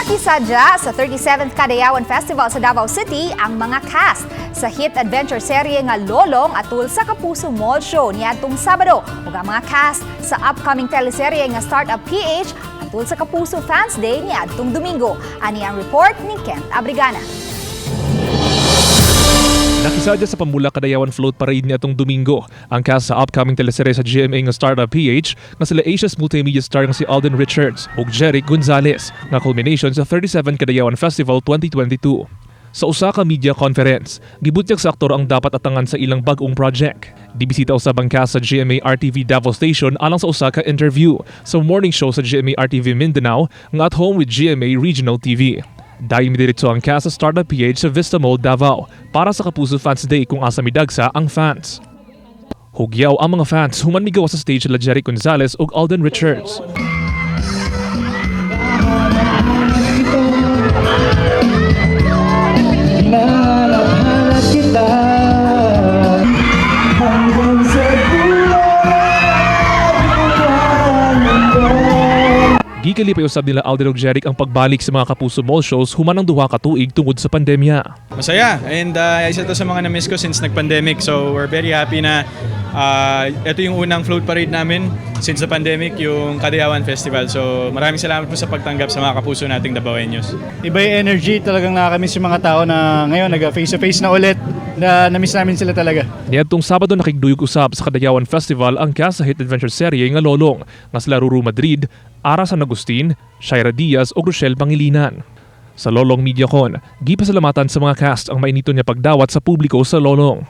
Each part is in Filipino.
Nakisadya sa 37th Kadayawan Festival sa Davao City ang mga cast sa hit adventure serye nga Lolong atul sa Kapuso Mall Show niadtong Sabado ug ang mga cast sa upcoming teleserye nga Startup PH atul sa Kapuso Fans Day niadtong Domingo. Ani ang report ni Kent Abrigana. Nakisadya sa Pamula Kadayawan Float Parade niadtong Domingo ang cast sa upcoming teleserye sa GMA nga Startup PH nga sila Asia's multimedia star nga si Alden Richards ug Jeric Gonzalez nga culmination sa 37 Kadayawan Festival 2022. Sa usa ka media conference, gibutyag sa aktor ang dapat atangan sa ilang bag-ong project. Dibisita usab ang cast sa GMA RTV Davao Station alang sa usa ka interview sa morning show sa GMA RTV Mindanao nga At Home with GMA Regional TV. Dahil midiretso ang cast sa Startup PH sa Vista Mall, Davao para sa Kapuso Fans Day kung asa midagsa ang fans. Hugyaw ang mga fans human migawa sa stage sila Jeric Gonzalez ug Alden Richards. Gikalipay usab nila Alden ug Jeric ang pagbalik sa mga Kapuso Mall shows human ang duha ka tuig tungod sa pandemya. Masaya and isa to sa mga na-miss ko since nag-pandemic, so we're very happy na ito yung unang float parade namin since the pandemic, yung Kadayawan Festival. So maraming salamat po sa pagtanggap sa mga kapuso nating Davaoeños. Iba yung energy, talagang nakakamiss yung mga tao na ngayon nag-face-to-face na ulit, na namiss namin sila talaga. Niadtong Sabado nakigduyog usab sa Kadayawan Festival ang cast sa hit adventure serye nga Lolong nga sila Ruru Madrid, Ara San Agustin, Shaira Diaz ug Rochelle Pangilinan. Sa Lolong MediaCon, gipasalamatan sa mga cast ang mainito niya pagdawat sa publiko sa Lolong.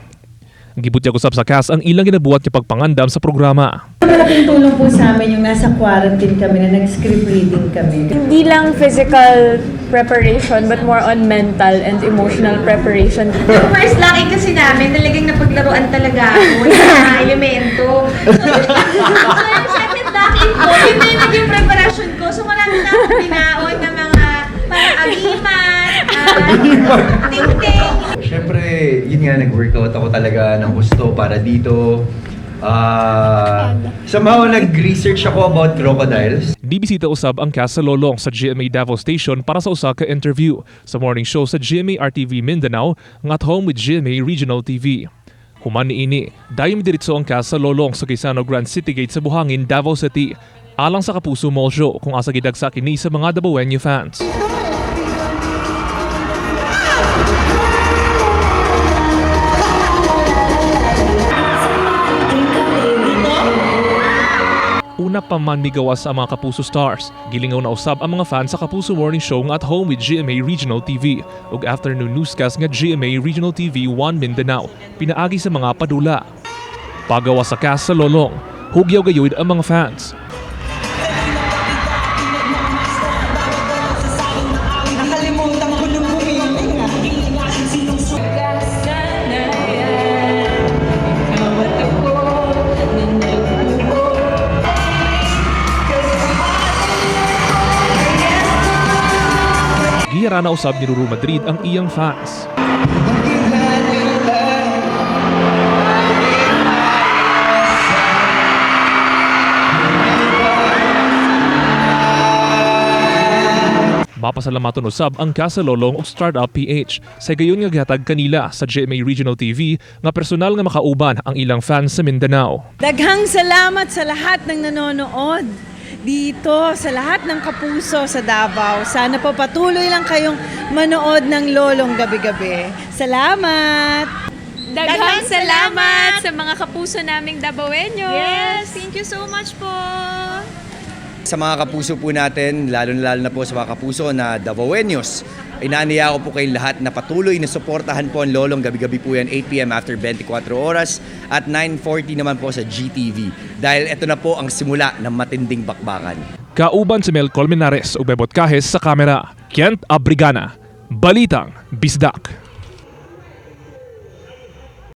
Gibutyag usab sa cast ang ilang ginabuhat niya pagpangandam sa programa. Malaking tulong po sa amin yung nasa quarantine kami na nag-script reading kami. Hindi lang physical preparation but more on mental and emotional preparation. Yung first laki kasi namin, talagang napaglaruan talaga ako ng mga elemento. So yung second laki ko, yun na yung naging preparation ko. So marami na akong binaon ng mga parang agimat, ting-ting. Siyempre, yun nga, nag-workout ako talaga ng gusto para dito. Somehow, nag-research ako about crocodiles. Dibisita usab ang cast sa Lolong sa GMA Davao Station para sa usa ka interview sa morning show sa GMA RTV Mindanao ng At Home with GMA Regional TV. Human niini, dayong diretso ang cast sa Lolong sa Quezano Grand City Gate sa Buhangin, Davao City, alang sa Kapuso Mall Show kung asa gidagsa kini sa mga Davaoeño fans. Una pa man migawas sa mga Kapuso stars, gilingaw na usab ang mga fans sa Kapuso Morning Show nga At Home with GMA Regional TV ug afternoon newscast nga GMA Regional TV 1 Mindanao pinaagi sa mga padula. Pagawa sa cast sa Lolong, hugyaw gayud ang mga fans. Giyara na usab ni Ruru Madrid ang iyang fans. Mapasalamaton usab ang cast sa Lolong ug Startup PH sa gayon nga gihatag kanila sa GMA Regional TV nga personal nga makauban ang ilang fans sa Mindanao. Daghang salamat sa lahat ng nanonood dito, sa lahat ng kapuso sa Davao. Sana po patuloy lang kayong manood ng Lolong gabi-gabi. Salamat! Daghang salamat sa mga kapuso naming Davaoeños. Yes, thank you so much po. Sa mga kapuso po natin, lalo na po sa mga kapuso na Davaoeños, inaaniya ko po kayong lahat na patuloy na suportahan po ang Lolong. Gabi-gabi po yan, 8 p.m. after 24 oras at 9:40 naman po sa GTV. Dahil ito na po ang simula ng matinding bakbakan. Kauban si Mel Colmenares ug Bebot Cajes sa kamera. Kent Abrigana, Balitang Bisdak.